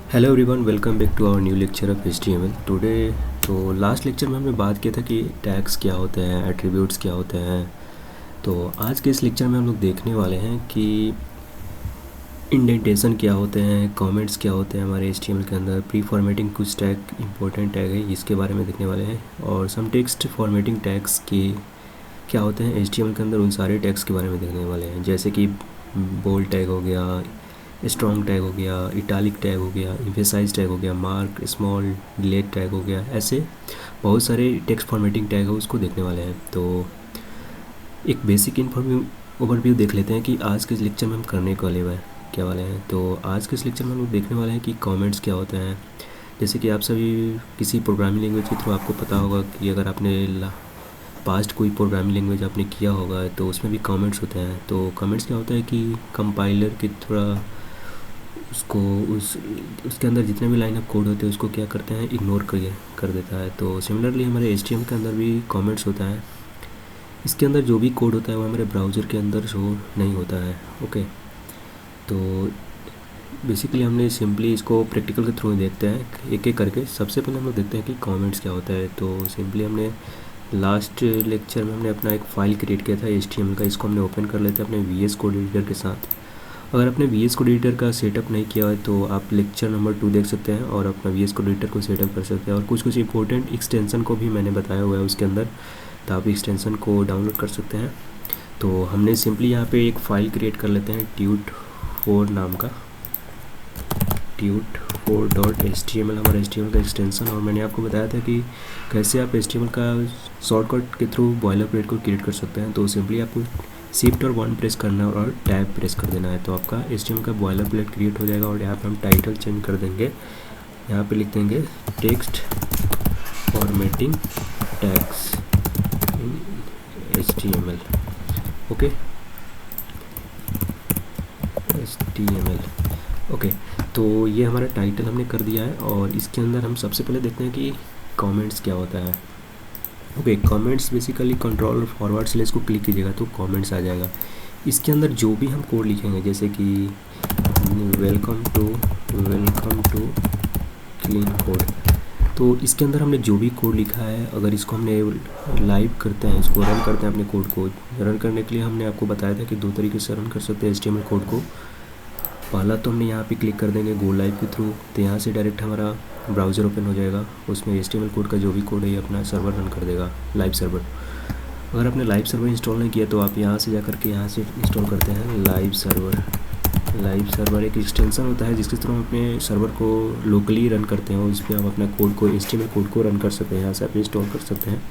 Hello everyone, welcome back to our new lecture of HTML today. तो last lecture में हमने बात किया था कि टैग्स क्या होते हैं, एट्रीब्यूट्स क्या होते हैं। तो आज के इस लेक्चर में हम लोग देखने वाले हैं कि इंडेंटेशन क्या होते हैं, कमेंट्स क्या होते हैं हमारे HTML के अंदर, प्री फॉर्मेटिंग कुछ टैग इंपॉर्टेंट टैग है इसके बारे में देखने वाले हैं, और सम टेक्स्ट फॉर्मेटिंग टैग्स की क्या होते हैं HTML के अंदर, उन सारे टैग्स के बारे में देखने वाले हैं। जैसे कि बोल्ड टैग हो गया, स्ट्रॉन्ग टैग हो गया, इटालिक टैग हो गया, एम्फेसाइज टैग हो गया, मार्क स्मॉल डिलीट टैग हो गया, ऐसे बहुत सारे टेक्स्ट फॉर्मेटिंग टैग है, उसको देखने वाले हैं। तो एक बेसिक ओवरव्यू देख लेते हैं कि आज के इस लेक्चर में हम करने क्या वाले हैं। तो आज के इस लेक्चर में हम लोग देखने वाले हैं कि कमेंट्स क्या होते हैं। जैसे कि आप सभी किसी प्रोग्रामिंग लैंग्वेज के थ्रू आपको पता होगा कि अगर आपने पास्ट कोई प्रोग्रामिंग लैंग्वेज आपने किया होगा तो उसमें भी कमेंट्स होते हैं। तो कमेंट्स क्या होता है कि कंपाइलर के थोड़ा उसको उसके अंदर जितने भी लाइन ऑफ कोड होते हैं उसको क्या करते हैं, इग्नोर कर देता है। तो सिमिलरली हमारे HTML के अंदर भी कमेंट्स होता है। इसके अंदर जो भी कोड होता है वो हमारे ब्राउज़र के अंदर शो नहीं होता है। ओके, तो बेसिकली हमने सिंपली इसको प्रैक्टिकल के थ्रू देखते हैं एक एक करके। सबसे पहले हम लोग देखते हैं कि कमेंट्स क्या होता है। तो सिंपली हमने लास्ट लेक्चर में हमने अपना एक फ़ाइल क्रिएट किया था HTML का। इसको हमने ओपन कर लेते हैं अपने VS कोड एडिटर के साथ। अगर आपने VS कोड एडिटर का सेटअप नहीं किया है तो आप लेक्चर नंबर 2 देख सकते हैं और अपना VS कोड एडिटर को सेटअप कर सकते हैं। और कुछ इंपॉर्टेंट एक्सटेंशन को भी मैंने बताया हुआ है उसके अंदर, तो आप एक्सटेंशन को डाउनलोड कर सकते हैं। तो हमने सिंपली यहाँ पे एक फ़ाइल क्रिएट कर लेते हैं tut4 नाम का, tut4.html हमारा HTML का एक्सटेंशन। और मैंने आपको बताया था कि कैसे आप HTML का शॉर्टकट के थ्रू बॉयलर प्लेट को क्रिएट कर सकते हैं। तो सिंपली आपको शिफ्ट और 1 प्रेस करना है और टैब प्रेस कर देना है, तो आपका HTML का बॉयलर प्लेट क्रिएट हो जाएगा। और यहाँ पे हम टाइटल चेंज कर देंगे, यहाँ पे लिख देंगे टेक्स्ट फॉर्मेटिंग टैग्स इन HTML। Okay, HTML। ओके, तो ये हमारा टाइटल हमने कर दिया है। और इसके अंदर हम सबसे पहले देखते हैं कि कमेंट्स क्या होता है। Okay, comments basically control forward slash को क्लिक कीजिएगा तो कमेंट्स आ जाएगा। इसके अंदर जो भी हम कोड लिखेंगे, जैसे कि वेलकम टू क्लीन कोड, तो इसके अंदर हमने जो भी कोड लिखा है, अगर इसको हमने लाइव करते हैं, इसको रन करते हैं, अपने कोड को रन करने के लिए हमने आपको बताया था कि 2 तरीके से रन कर सकते हैं HTML कोड को। पहला तो हमने यहाँ पे क्लिक कर देंगे गो लाइव के थ्रू, तो यहाँ से डायरेक्ट हमारा ब्राउज़र ओपन हो जाएगा। उसमें HTML कोड का जो भी कोड है ये अपना सर्वर रन कर देगा, लाइव सर्वर। अगर आपने लाइव सर्वर इंस्टॉल नहीं किया तो आप यहाँ से जा करके यहाँ से इंस्टॉल करते हैं लाइव सर्वर। लाइव सर्वर एक एक्सटेंशन होता है जिसके थ्रू हम अपने सर्वर को लोकली रन करते हैं, उस पर हम अपना कोड को HTML कोड को रन कर सकते हैं, यहाँ से आप इंस्टॉल कर सकते हैं।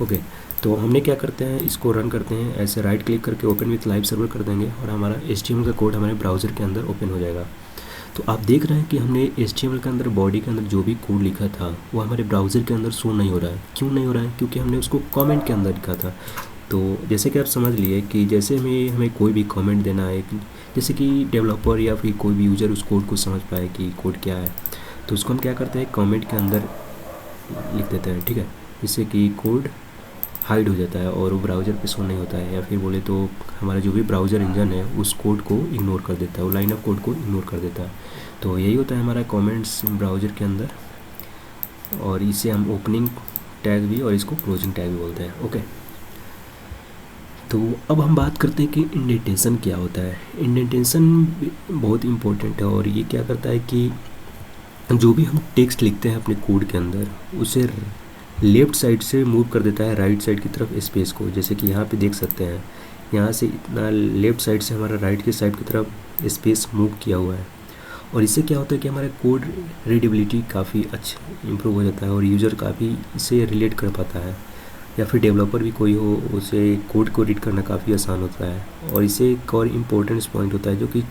ओके, तो हमने क्या करते हैं, इसको रन करते हैं, ऐसे राइट क्लिक करके ओपन विथ लाइव सर्वर कर देंगे और हमारा HTML का कोड हमारे ब्राउज़र के अंदर ओपन हो जाएगा। तो आप देख रहे हैं कि हमने HTML के अंदर बॉडी के अंदर जो भी कोड लिखा था वो हमारे ब्राउज़र के अंदर शो नहीं हो रहा है। क्यों नहीं हो रहा है? क्योंकि हमने उसको कमेंट के अंदर लिखा था। तो जैसे कि आप समझ लिए कि जैसे हमें कोई भी कमेंट देना है, जैसे कि डेवलपर या फिर कोई भी यूज़र उस कोड को समझ पाए कि कोड क्या है, तो उसको हम क्या करते हैं, कमेंट के अंदर लिख देते हैं। ठीक है, जिससे कि कोड हाइड हो जाता है और वो ब्राउज़र पे शो नहीं होता है, या फिर बोले तो हमारा जो भी ब्राउज़र इंजन है उस कोड को इग्नोर कर देता है, वो लाइन ऑफ कोड को इग्नोर कर देता है। तो यही होता है हमारा कमेंट्स ब्राउज़र के अंदर, और इसे हम ओपनिंग टैग भी और इसको क्लोजिंग टैग भी बोलते हैं। ओके, तो अब हम बात करते हैं कि इंडेंटेशन क्या होता है। इंडेंटेशन बहुत इम्पोर्टेंट है, और ये क्या करता है कि जो भी हम टेक्स्ट लिखते हैं अपने कोड के अंदर उसे लेफ़्ट साइड से मूव कर देता है राइट साइड की तरफ स्पेस को। जैसे कि यहाँ पे देख सकते हैं, यहाँ से इतना लेफ़्ट साइड से हमारा राइट की साइड की तरफ स्पेस मूव किया हुआ है। और इससे क्या होता है कि हमारा कोड रीडेबिलिटी काफ़ी अच्छा इम्प्रूव हो जाता है और यूज़र काफ़ी इसे रिलेट कर पाता है, या फिर डेवलपर भी कोई हो उसे कोड को रीड करना काफ़ी आसान होता है। और इससे एक और इम्पोर्टेंट पॉइंट होता है जो कि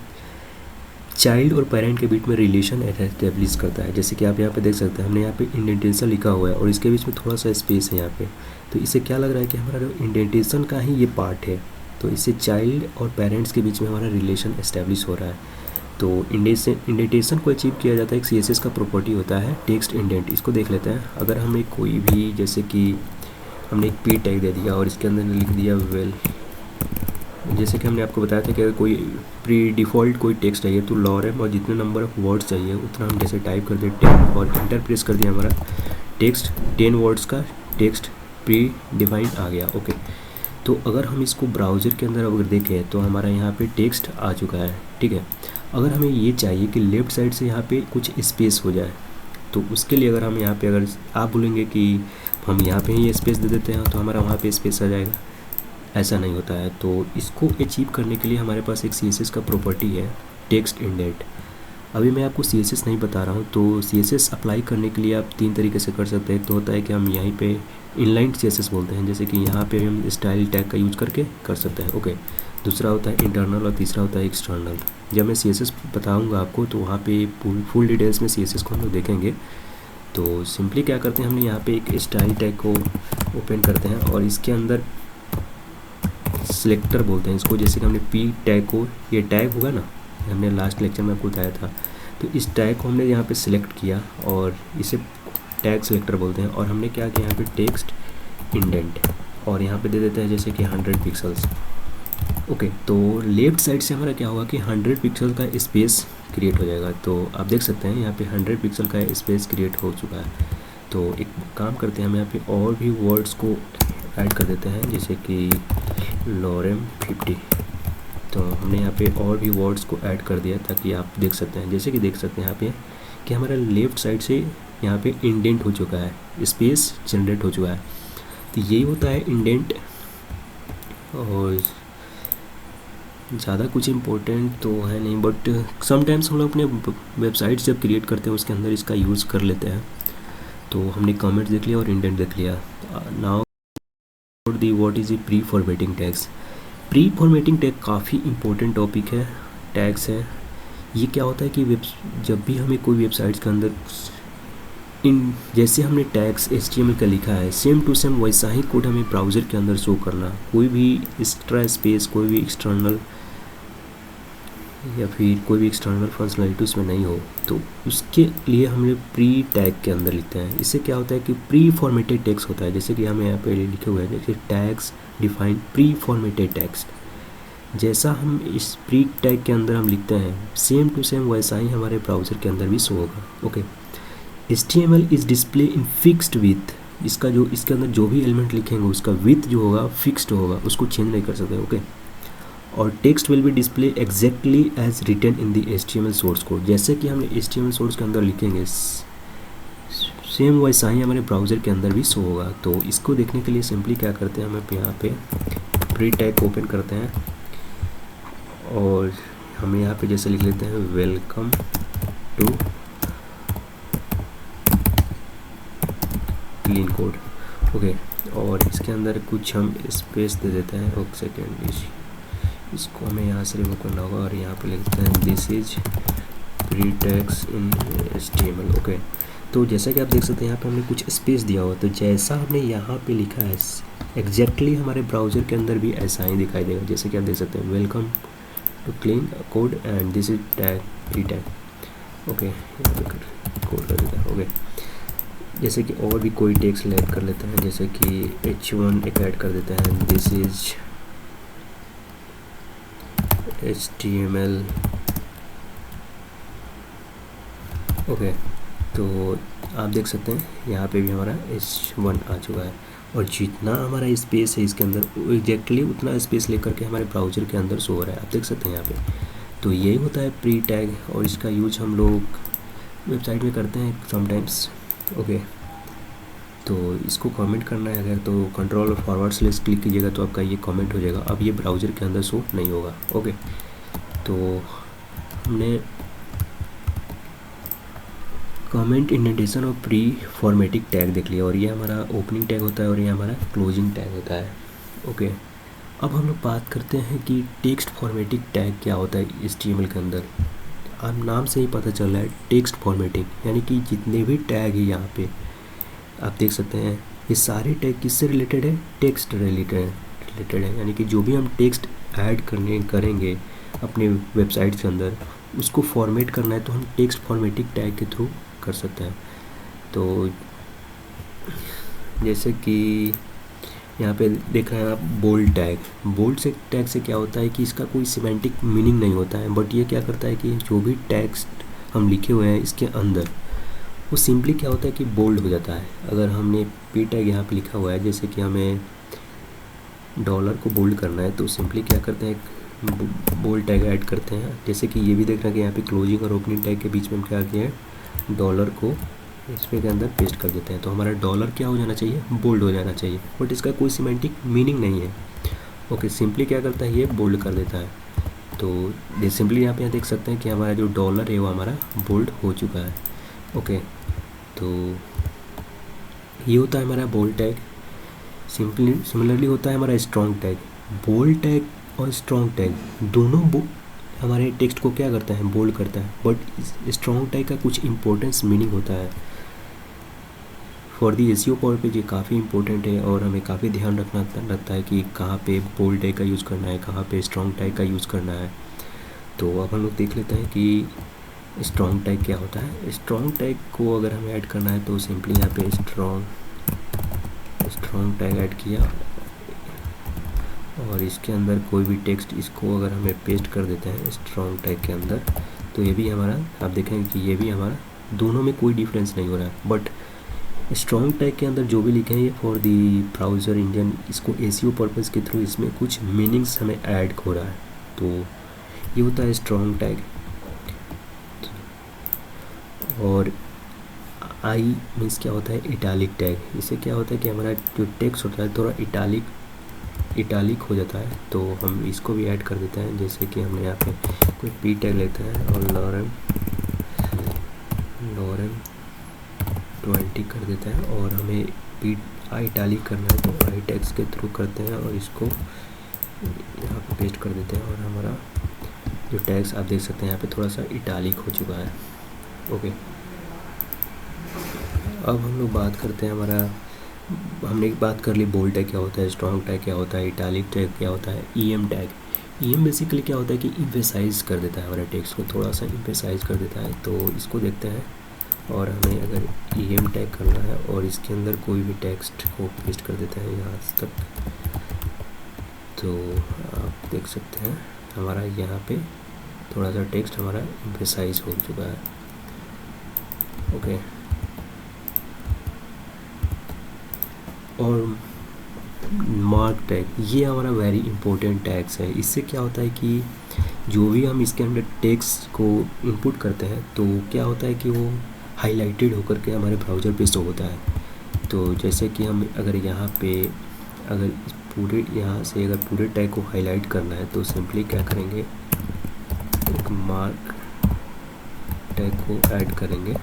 चाइल्ड और पेरेंट के बीच में रिलेशन एस्टेब्लिश करता है। जैसे कि आप यहाँ पे देख सकते हैं, हमने यहाँ पे इंडेंटेशन लिखा हुआ है और इसके बीच में थोड़ा सा स्पेस है यहाँ पे, तो इससे क्या लग रहा है कि हमारा जो इंडेंटेशन का ही ये पार्ट है, तो इससे चाइल्ड और पेरेंट्स के बीच में हमारा रिलेशन एस्टेब्लिश हो रहा है। तो इंडेंटेशन को अचीव किया जाता है, एक CSS का प्रॉपर्टी होता है टेक्स्ट इंडेंट। इसको देख लेते हैं। अगर हमें कोई भी, जैसे कि हमने एक P टैग दे दिया और इसके अंदर लिख दिया जैसे कि हमने आपको बताया था कि अगर कोई प्री डिफ़ॉल्ट कोई टेक्स्ट चाहिए तो लॉरेम और जितने नंबर ऑफ वर्ड्स चाहिए उतना हम जैसे टाइप कर दें 10 और इंटर प्रेस कर दिया, हमारा टेक्स्ट 10 वर्ड्स का टेक्स्ट प्री डिफाइंड आ गया। ओके, तो अगर हम इसको ब्राउज़र के अंदर अगर देखें तो हमारा यहाँ पे टेक्स्ट आ चुका है। ठीक है, अगर हमें ये चाहिए कि लेफ़्ट साइड से यहाँ पे कुछ स्पेस हो जाए तो उसके लिए अगर हम यहाँ पे, अगर आप बोलेंगे कि हम यहाँ पे ही स्पेस दे देते हैं तो हमारा वहाँ पे स्पेस आ जाएगा, ऐसा नहीं होता है। तो इसको अचीव करने के लिए हमारे पास एक CSS का प्रॉपर्टी है टेक्स्ट इंडेंट। अभी मैं आपको CSS नहीं बता रहा हूँ, तो CSS अप्लाई करने के लिए आप 3 तरीके से कर सकते हैं। एक तो होता है कि हम यहीं पे इनलाइन CSS बोलते हैं, जैसे कि यहाँ पे हम स्टाइल टैग का यूज करके कर सकते हैं। ओके, दूसरा होता है इंटरनल और तीसरा होता है एक्सटर्नल। जब मैं CSS बताऊँगा आपको तो वहाँ पे फुल डिटेल्स में CSS को हम लोग देखेंगे। तो सिंपली क्या करते हैं, हमने यहाँ पे एक स्टाइल टैग को ओपन करते हैं और इसके अंदर सिलेक्टर बोलते हैं इसको, जैसे कि हमने P टैग को, ये टैग होगा ना, हमने लास्ट लेक्चर में आपको बताया था, तो इस टैग को हमने यहाँ पे सिलेक्ट किया और इसे टैग सिलेक्टर बोलते हैं। और हमने क्या किया, यहाँ पे टेक्स्ट इंडेंट और यहाँ पे दे देते हैं जैसे कि 100 पिक्सल्स। ओके, तो लेफ्ट साइड से हमारा क्या होगा कि 100 पिक्सल का स्पेस क्रिएट हो जाएगा। तो आप देख सकते हैं यहाँ पे 100 पिक्सल का स्पेस क्रिएट हो चुका है। तो एक काम करते हैं, हम यहाँ पे और भी वर्ड्स को ऐड कर देते हैं, जैसे कि लॉरेम 50। तो हमने यहाँ पे और भी वर्ड्स को ऐड कर दिया ताकि आप देख सकते हैं, जैसे कि देख सकते हैं यहाँ पे कि हमारा लेफ़्ट साइड से यहाँ पे इंडेंट हो चुका है, स्पेस जनरेट हो चुका है। तो यही होता है इंडेंट, और ज़्यादा कुछ इम्पोर्टेंट तो है नहीं, बट समटाइम्स हम लोग अपने वेबसाइट्स जब क्रिएट करते हैं उसके अंदर इसका यूज़ कर लेते हैं। तो हमने कमेंट देख लिया और इंडेंट देख लिया। Now the what is the pre formatting tags. Pre formatting tag काफ़ी इंपॉर्टेंट टॉपिक है, टैग्स है। ये क्या होता है कि जब भी हमें कोई वेबसाइट्स के अंदर जैसे हमने टैग्स HTML का लिखा है सेम टू सेम वैसा ही कोड हमें ब्राउज़र के अंदर शो करना, कोई भी एक्स्ट्रा स्पेस, कोई भी एक्सटर्नल या फिर कोई भी एक्सटर्नल फंक्शनलिटी उसमें नहीं हो, तो उसके लिए हमने प्री टैग के अंदर लिखते हैं। इससे क्या होता है कि प्री फॉर्मेटेड टेक्स्ट होता है, जैसे कि हमें यहाँ पे लिखे हुए हैं जैसे tags define pre formatted text. जैसा हम इस प्री टैग के अंदर हम लिखते हैं सेम टू सेम वैसा ही हमारे ब्राउज़र के अंदर भी शो होगा। Okay, HTML is display in fixed with. इसका जो इसके अंदर जो भी एलिमेंट लिखेंगे उसका विथ जो होगा फिक्स्ड होगा, उसको चेंज नहीं कर सकते। ओके, और text will be display exactly as written in the HTML source code. जैसे कि हमने HTML सोर्स के अंदर लिखेंगे सेम वैसा ही हमारे ब्राउज़र के अंदर भी शो होगा। तो इसको देखने के लिए सिंपली क्या करते हैं, हम यहाँ पे प्री टैग ओपन करते हैं और हम यहाँ पे जैसे लिख लेते हैं welcome to clean code. Okay, और इसके अंदर कुछ हम स्पेस दे देते हैं। एक सेकेंड, इसको हमें यहाँ से रिमूव करना होगा और यहाँ पे लिखते हैं this is pre tags in HTML। Okay, तो जैसा कि आप देख सकते हैं यहाँ पे हमने कुछ स्पेस दिया हुआ, तो जैसा हमने यहाँ पे लिखा है एग्जैक्टली हमारे ब्राउज़र के अंदर भी ऐसा ही दिखाई देगा। जैसे कि आप देख सकते हैं welcome to clean code and this is tag pre tag. Okay, यहाँ पे कोड कर देता है। ओके, जैसे कि और भी कोई टेक्स्ट ऐड कर लेते हैं, जैसे कि H1 एक ऐड कर देते हैं, दिस इज HTML। ओके, तो आप देख सकते हैं यहाँ पे भी हमारा H1 आ चुका है, और जितना हमारा स्पेस है इसके अंदर एग्जैक्टली उतना स्पेस लेकर के हमारे ब्राउज़र के अंदर शो हो रहा है, आप देख सकते हैं यहाँ पे। तो यही होता है प्री टैग, और इसका यूज हम लोग वेबसाइट में करते हैं समटाइम्स। ओके, तो इसको कमेंट करना है अगर, तो कंट्रोल और फॉरवर्ड स्लैश क्लिक कीजिएगा तो आपका ये कमेंट हो जाएगा। अब ये ब्राउज़र के अंदर शो नहीं होगा। ओके, तो हमने कमेंट इंडेंटेशन और प्री फॉर्मेटिंग टैग देख लिया, और ये हमारा ओपनिंग टैग होता है और ये हमारा क्लोजिंग टैग होता है। ओके, अब हम लोग बात करते हैं कि टेक्स्ट फॉर्मेटिंग टैग क्या होता है HTML के अंदर। अब नाम से ही पता चल रहा है टेक्स्ट फॉर्मेटिंग, यानी कि जितने भी टैग है यहाँ पे आप देख सकते हैं ये सारे टैग किससे रिलेटेड है, टेक्स्ट रिलेटेड है। यानी कि जो भी हम टेक्स्ट ऐड करेंगे अपने वेबसाइट के अंदर उसको फॉर्मेट करना है तो हम टेक्स्ट फॉर्मेटिंग टैग के थ्रू कर सकते हैं। तो जैसे कि यहाँ पे देख रहे हैं आप बोल्ड टैग। बोल्ड से टैग से क्या होता है कि इसका कोई सिमेंटिक मीनिंग नहीं होता है, बट ये क्या करता है कि जो भी टैक्स्ट हम लिखे हुए हैं इसके अंदर वो सिंपली क्या होता है कि बोल्ड हो जाता है। अगर हमने पी टैग यहाँ पे लिखा हुआ है, जैसे कि हमें डॉलर को बोल्ड करना है तो सिंपली क्या करते हैं, बोल्ड टैग ऐड करते हैं। जैसे कि ये भी देख रहे हैं कि यहाँ पे क्लोजिंग और ओपनिंग टैग के बीच में हम क्या किया है, डॉलर को इसमें के अंदर पेस्ट कर देते हैं। तो हमारा डॉलर क्या हो जाना चाहिए, बोल्ड हो जाना चाहिए, बट इसका कोई सिमेंटिक मीनिंग नहीं है। ओके, सिंपली क्या करता है, ये बोल्ड कर देता है। तो सिंपली यहाँ पे देख सकते हैं कि हमारा जो डॉलर है वो हमारा बोल्ड हो चुका है। ओके, तो ये होता है हमारा बोल्ड टैग। सिमिलरली होता है हमारा स्ट्रॉन्ग टैग। बोल्ड टैग और स्ट्रॉन्ग टैग दोनों हमारे टेक्स्ट को क्या करता है, बोल्ड करता है, बट स्ट्रॉन्ग टैग का कुछ इंपॉर्टेंस मीनिंग होता है। फॉर दी एसईओ पर्पस ये काफ़ी इंपॉर्टेंट है और हमें काफ़ी ध्यान रखना रहता है कि कहाँ पे बोल्ड टैग का यूज़ करना है, कहाँ पे स्ट्रॉन्ग टैग का यूज़ करना है। तो अब हम लोग देख लेते हैं कि स्ट्रॉन्ग टैग क्या होता है। स्ट्रॉन्ग टैग को अगर हमें ऐड करना है तो सिंपली यहाँ पे स्ट्रॉन्ग टैग ऐड किया और इसके अंदर कोई भी टेक्स्ट इसको अगर हमें पेस्ट कर देते हैं स्ट्रॉन्ग टैग के अंदर, तो ये भी हमारा, आप देखेंगे कि ये भी हमारा, दोनों में कोई डिफरेंस नहीं हो रहा है। बट स्ट्रॉन्ग टैग के अंदर जो भी लिखे हैं ये फॉर दी ब्राउज़र इंजन, इसको एसईओ पर्पस के थ्रू इसमें कुछ मीनिंग्स हमें ऐड हो रहा है। तो ये होता है स्ट्रॉन्ग टैग। और आई मीन्स क्या होता है, इटालिक टैग। इससे क्या होता है कि हमारा जो टेक्स्ट होता है थोड़ा इटालिक हो जाता है, तो हम इसको भी ऐड कर देते हैं। जैसे कि हमने यहाँ पे कोई पी टैग लेते हैं और लॉरेन 20 कर देते हैं और हमें पी इटालिक करना है तो आई टैग्स के थ्रू करते हैं और इसको यहाँ पे पेस्ट कर देते हैं और हमारा जो टैग्स आप देख सकते हैं यहाँ पे थोड़ा सा इटालिक हो चुका है। ओके, अब हम लोग बात करते हैं हमने बात कर ली बोल्ड टैग क्या होता है, स्ट्रॉन्ग टैग क्या होता है, इटालिक टैग क्या होता है, ईएम टैग। ईएम बेसिकली क्या होता है कि इम्फेसाइज कर देता है, हमारे टेक्स्ट को थोड़ा सा इम्फेसाइज कर देता है। तो इसको देखते हैं और हमें अगर ईएम टैग करना है और इसके अंदर कोई भी टेक्स्ट को पेस्ट कर देते हैं यहाँ तक, तो आप देख सकते हैं हमारा यहाँ पे थोड़ा सा टेक्स्ट हमारा इम्फेसाइज हो चुका है। ओके, और मार्क टैग, ये हमारा वेरी इंपॉर्टेंट टैग्स है। इससे क्या होता है कि जो भी हम इसके अंदर टेक्स्ट को इनपुट करते हैं तो क्या होता है कि वो हाईलाइटेड होकर के हमारे ब्राउज़र पे शो होता है। तो जैसे कि हम अगर यहाँ पे अगर पूरे यहाँ से अगर पूरे टैग को हाईलाइट करना है तो सिंपली क्या करेंगे, एक मार्क टैग को ऐड करेंगे।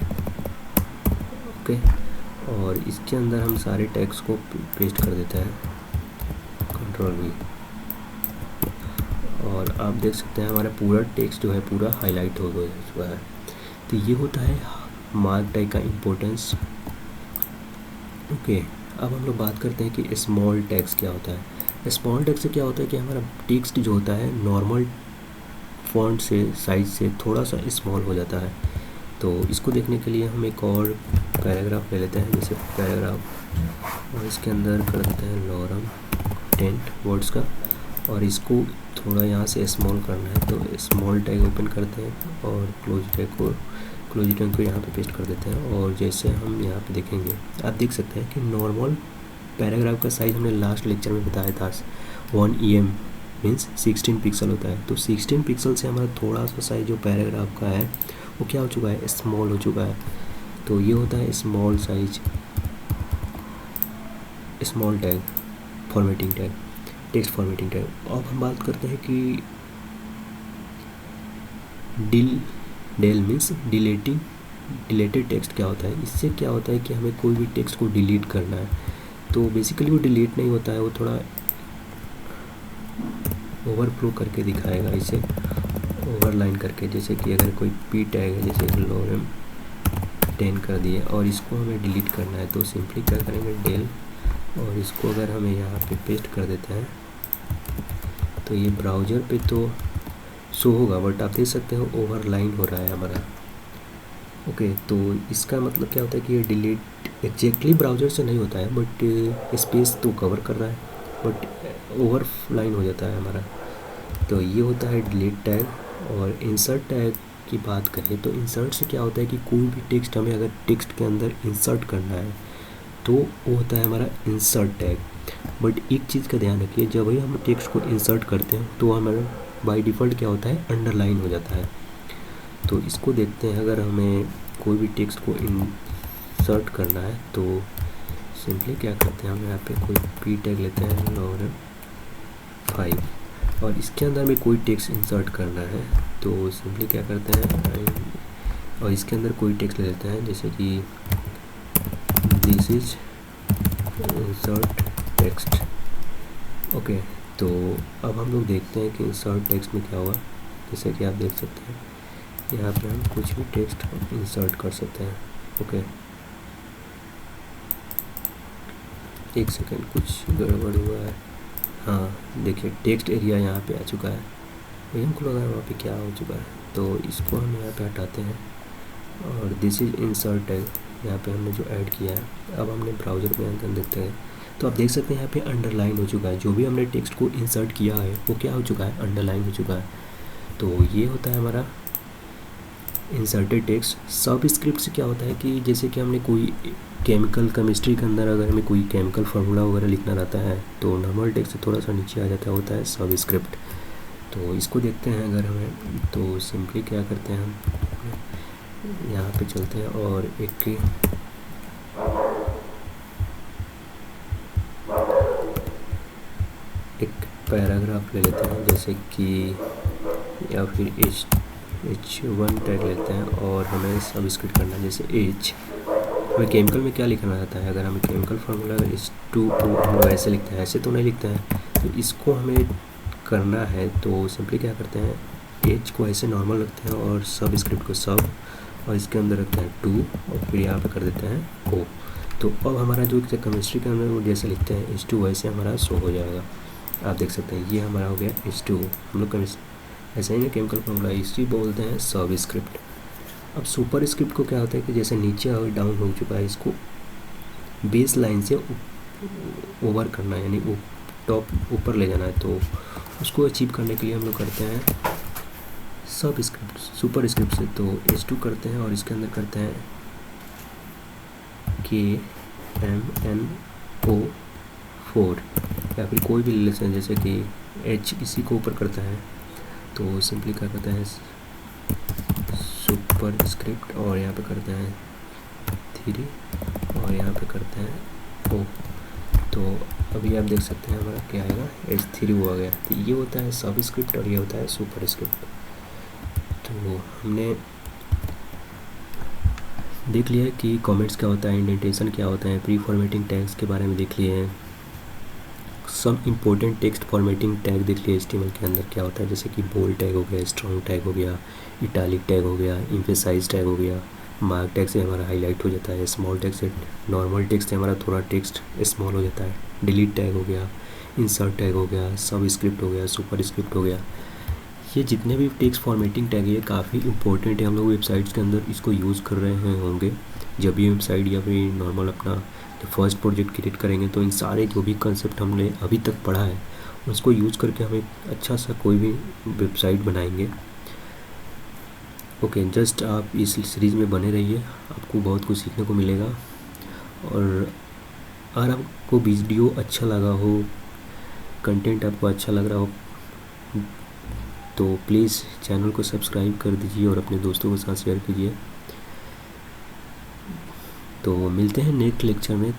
ओके, और इसके अंदर हम सारे टैग्स को पेस्ट कर देते हैं, Ctrl+V, और आप देख सकते हैं हमारा पूरा टेक्स्ट जो है पूरा हाईलाइट हो चुका है। तो ये होता है मार्क टैग का इम्पोर्टेंस। ओके, अब हम लोग बात करते हैं कि स्मॉल टैग्स क्या होता है। स्मॉल टैग से क्या होता है कि हमारा टेक्स्ट जो होता है नॉर्मल फॉन्ट से साइज से थोड़ा सा स्मॉल हो जाता है। तो इसको देखने के लिए हम एक और पैराग्राफ ले लेते हैं, जैसे पैराग्राफ, और इसके अंदर कर देते हैं लॉरम 10 वर्ड्स का, और इसको थोड़ा यहाँ से स्मॉल करना है तो स्मॉल टैग ओपन करते हैं और क्लोज टैग को यहाँ पे पेस्ट कर देते हैं। और जैसे हम यहाँ पे देखेंगे, आप देख सकते हैं कि नॉर्मल पैराग्राफ का साइज़ हमने लास्ट लेक्चर में बताया था 1 EM मीन्स 16 पिक्सल होता है। तो 16 पिक्सल से हमारा थोड़ा सा साइज जो पैराग्राफ का है वो क्या हो चुका है, स्मॉल हो चुका है। तो ये होता है small size, small tag, formatting tag, text formatting tag. अब हम बात करते हैं कि डेल मीन्स डिलेटेड टेक्स्ट क्या होता है। इससे क्या होता है कि हमें कोई भी टेक्स्ट को डिलीट करना है तो बेसिकली वो डिलीट नहीं होता है, वो थोड़ा ओवरफ्लो करके दिखाएगा, इसे ओवरलाइन करके। जैसे कि अगर कोई पी टैग है, जैसे लॉरम 10 कर दिए और इसको हमें डिलीट करना है तो सिंपली क्या करेंगे, डेल, और इसको अगर हमें यहाँ पे पेस्ट कर देते हैं तो ये ब्राउज़र पे तो शो होगा, बट आप देख सकते हो ओवरलाइन हो रहा है हमारा। ओके, तो इसका मतलब क्या होता है कि ये डिलीट एग्जैक्टली ब्राउज़र से नहीं होता है, बट स्पेस तो कवर कर रहा है, बट ओवरलाइन हो जाता है हमारा। तो ये होता है डिलीट टैग। और इंसर्ट टैग की बात करें तो इंसर्ट से क्या होता है कि कोई भी टेक्स्ट हमें अगर टेक्स्ट के अंदर इंसर्ट करना है तो वो होता है हमारा इंसर्ट टैग। बट एक चीज़ का ध्यान रखिए, जब भी हम टेक्स्ट को इंसर्ट करते हैं तो हमारा बाय डिफ़ॉल्ट क्या होता है, अंडरलाइन हो जाता है। तो इसको देखते हैं, अगर हमें कोई भी टेक्स्ट को इंसर्ट करना है तो सिंपली क्या करते हैं, हम यहाँ पे कोई पी टैग लेते हैं और 5, और इसके अंदर में कोई टेक्स्ट इंसर्ट करना है तो सिंपली क्या करते हैं, और इसके अंदर कोई टेक्स्ट ले लेते हैं, जैसे कि this is insert text. Okay, तो अब हम लोग देखते हैं कि इंसर्ट टेक्स्ट में क्या हुआ। जैसे कि आप देख सकते हैं यहाँ पे हम कुछ भी टेक्स्ट इंसर्ट कर सकते हैं। ओके, एक सेकेंड, कुछ गड़बड़ हुआ है। हाँ देखिए, टेक्स्ट एरिया यहाँ पे आ चुका है, वही हमको लगा वहाँ पे क्या हो चुका है। तो इसको हम यहाँ पे हटाते हैं और दिस इज इंसर्ट टैग यहाँ पे हमने जो ऐड किया है। अब हमने ब्राउज़र में अंदर देखते हैं तो आप देख सकते हैं यहाँ पे अंडरलाइन हो चुका है। जो भी हमने टेक्स्ट को इंसर्ट किया है वो क्या हो चुका है, अंडरलाइन हो चुका है। तो ये होता है हमारा इंसर्टेड टेक्स्ट। सब स्क्रिप्ट से क्या होता है कि जैसे कि हमने कोई केमिकल केमिस्ट्री के अंदर अगर हमें कोई केमिकल फार्मूला वगैरह लिखना रहता है तो नॉर्मल टेक्स्ट से थोड़ा सा नीचे आ जाता होता है सब स्क्रिप्ट। तो इसको देखते हैं अगर हमें, तो सिंपली क्या करते हैं, हम यहाँ पे चलते हैं और एक पैराग्राफ ले लेते हैं, जैसे कि या फिर H1 टैग लेते हैं और हमें सब स्क्रिप्ट करना है। जैसे हमें केमिकल में क्या लिखना रहता है, अगर हमें केमिकल फार्मूला H2 हम लोग ऐसे लिखते हैं, ऐसे तो नहीं लिखते हैं। तो इसको हमें करना है तो सिंपली क्या करते हैं, H को ऐसे नॉर्मल रखते हैं और सब स्क्रिप्ट को सब, और इसके अंदर रखते हैं 2 और फिर यहाँ पे कर देते हैं O। तो अब हमारा जो केमिस्ट्री के अंदर वो जैसे लिखते हैं H2 वैसे हमारा शो हो जाएगा। आप देख सकते हैं ये हमारा हो गया H2। हम लोग ऐसे ही केमिकल फार्मूला इसी बोलते हैं सब स्क्रिप्ट। अब सुपर स्क्रिप्ट को क्या होता है कि जैसे नीचे और डाउन हो चुका है, इसको बेस लाइन से ओवर करना है, यानी वो टॉप ऊपर ले जाना है। तो उसको अचीव करने के लिए हम लोग करते हैं सब स्क्रिप्ट सुपर स्क्रिप्ट से। तो H2 करते हैं और इसके अंदर करते हैं KMNO4 या फिर कोई भी रिलेशन, जैसे कि H इसी को ऊपर करता है तो सिंपली क्या करते हैं सुपर स्क्रिप्ट और यहाँ पे करते हैं 3 और यहाँ पे करते हैं O। तो अभी आप देख सकते हैं हमारा क्या आएगा, H3 हुआ गया। तो ये होता है सब स्क्रिप्ट और ये होता है सुपर स्क्रिप्ट। तो हमने देख लिया कि कमेंट्स क्या होता है, इंडेंटेशन क्या होता है, प्री फॉर्मेटिंग टैग्स के बारे में देख लिए हैं, सब इम्पोर्टेंट टेक्स्ट फॉर्मेटिंग टैग देख लिए HTML के अंदर क्या होता है, जैसे कि बोल्ड टैग हो गया, स्ट्रॉन्ग टैग हो गया, इटालिक टैग हो गया, एम्फेसाइज टैग हो गया, मार्क टैग से हमारा हाईलाइट हो जाता है, स्मॉल टैग से नॉर्मल टेक्स्ट से हमारा थोड़ा टेक्स्ट स्मॉल हो जाता है, डिलीट टैग हो गया, इंसर्ट टैग हो गया, सब स्क्रिप्ट हो गया, सुपर स्क्रिप्ट हो गया। ये जितने भी टेक्स्ट फॉर्मेटिंग टैग है ये काफ़ी इंपॉर्टेंट है। हम लोग वेबसाइट्स के अंदर इसको यूज़ कर रहे हैं होंगे जब भी वेबसाइट या फिर नॉर्मल अपना फर्स्ट प्रोजेक्ट क्रिएट करेंगे, तो इन सारे जो भी कंसेप्ट हमने अभी तक पढ़ा है उसको यूज़ करके हम एक अच्छा सा कोई भी वेबसाइट बनाएंगे। ओके, जस्ट आप इस सीरीज़ में बने रहिए, आपको बहुत कुछ सीखने को मिलेगा। और अगर आपको वीडियो अच्छा लगा हो, कंटेंट आपको अच्छा लग रहा हो तो प्लीज़ चैनल को सब्सक्राइब कर दीजिए और अपने दोस्तों के साथ शेयर कीजिए। तो मिलते हैं नेक्स्ट लेक्चर में,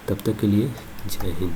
तब तक के लिए जय हिंद।